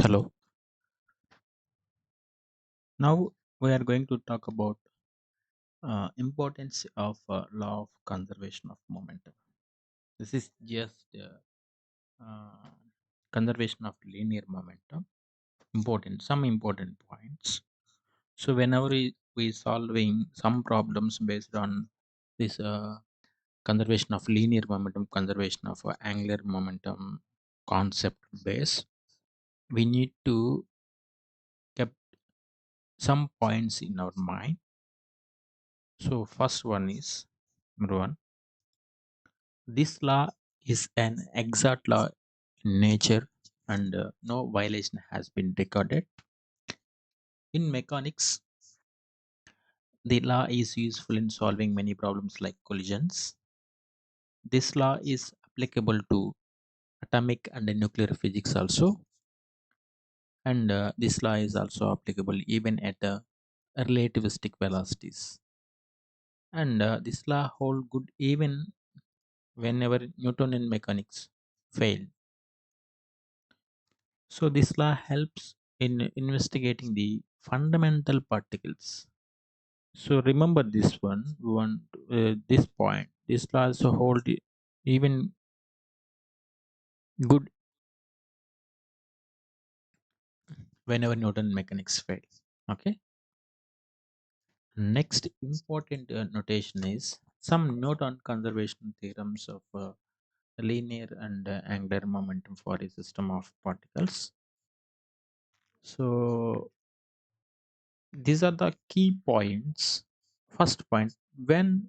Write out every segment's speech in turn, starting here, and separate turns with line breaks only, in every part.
Hello. Now we are going to talk about importance of law of conservation of momentum. This is just conservation of linear momentum. Some important points. So whenever we solving some problems based on this conservation of linear momentum, conservation of angular momentum concept base, we need to keep some points in our mind. So first one is number one. This law is an exact law in nature and no violation has been recorded. In mechanics, the law is useful in solving many problems like collisions. This law is applicable to atomic and nuclear physics also, and this law is also applicable even at relativistic velocities. And this law hold good even whenever Newtonian mechanics fail. So this law helps in investigating the fundamental particles. So remember this one. We want this point. This law also hold even good whenever Newton mechanics fail. Okay. Next important notation is some Newton conservation theorems of linear and angular momentum for a system of particles. So these are the key points. First point, when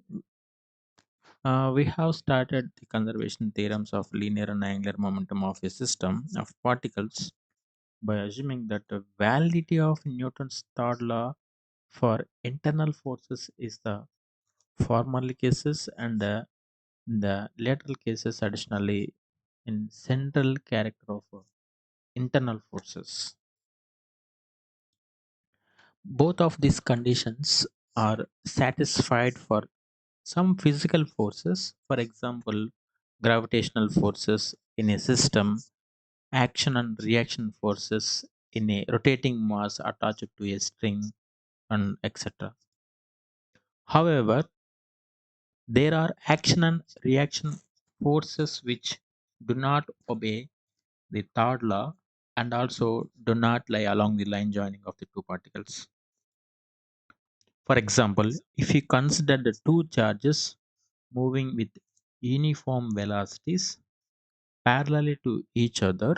we have started the conservation theorems of linear and angular momentum of a system of particles by assuming that the validity of Newton's third law for internal forces is the formal cases and the lateral cases additionally in central character of internal forces. Both of these conditions are satisfied for some physical forces, for example, gravitational forces in a system, action and reaction forces in a rotating mass attached to a string, and etc. However, there are action and reaction forces which do not obey the third law and also do not lie along the line joining of the two particles. For example, if you consider the two charges moving with uniform velocities parallel to each other,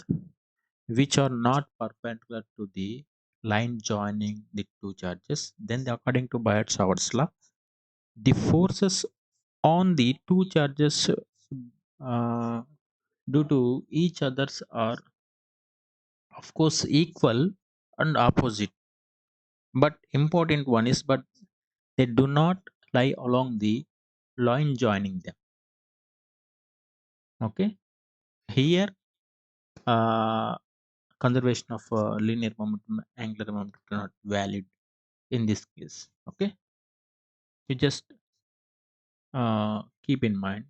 which are not perpendicular to the line joining the two charges, then according to Biot-Savart's law, the forces on the two charges uh, due to each others are of course equal and opposite. But important one is, but they do not lie along the line joining them. Okay, here uh, conservation of linear momentum, angular momentum cannot valid in this case. Okay, you just keep in mind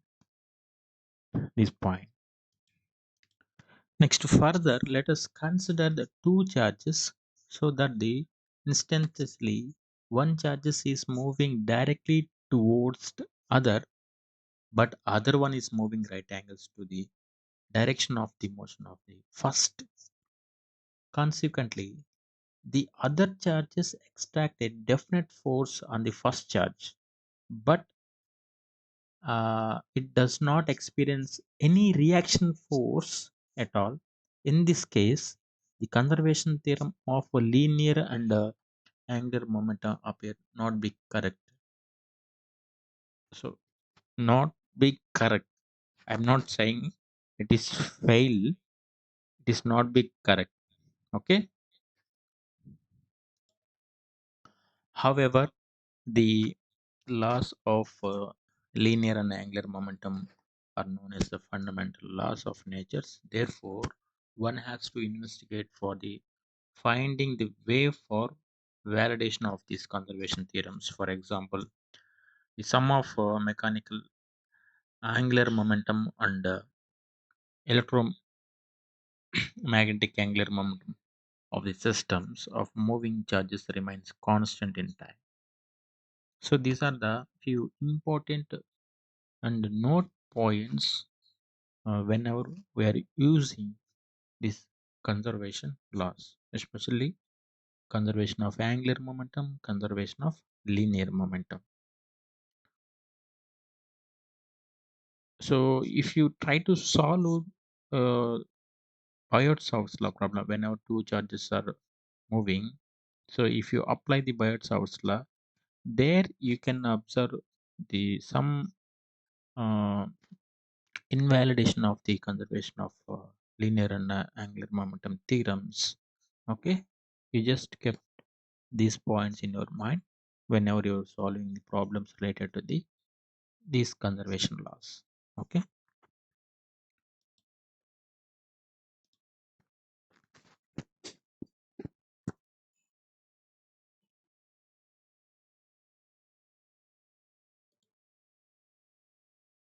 this point. Next, further, let us consider the two charges so that the instantaneously one charges is moving directly towards the other, but other one is moving right angles to the direction of the motion of the first. Consequently, the other charges extract a definite force on the first charge, but it does not experience any reaction force at all. In this case, the conservation theorem of a linear and angular momentum appear not be correct. So, not be correct. I'm not saying it is fail. It is not be correct. Okay. However, the laws of linear and angular momentum are known as the fundamental laws of nature. Therefore, one has to investigate for the finding the way for validation of these conservation theorems. For example, the sum of mechanical angular momentum and electromagnetic angular momentum. of the systems of moving charges remains constant in time. So these are the few important and note points whenever we are using this conservation laws, especially conservation of angular momentum, conservation of linear momentum. So if you try to solve uh, Biot-Savart's law problem whenever two charges are moving, so if you apply the Biot-Savart's law, there you can observe the some uh, invalidation of the conservation of linear and angular momentum theorems. Okay, you just kept these points in your mind whenever you're solving the problems related to these conservation laws.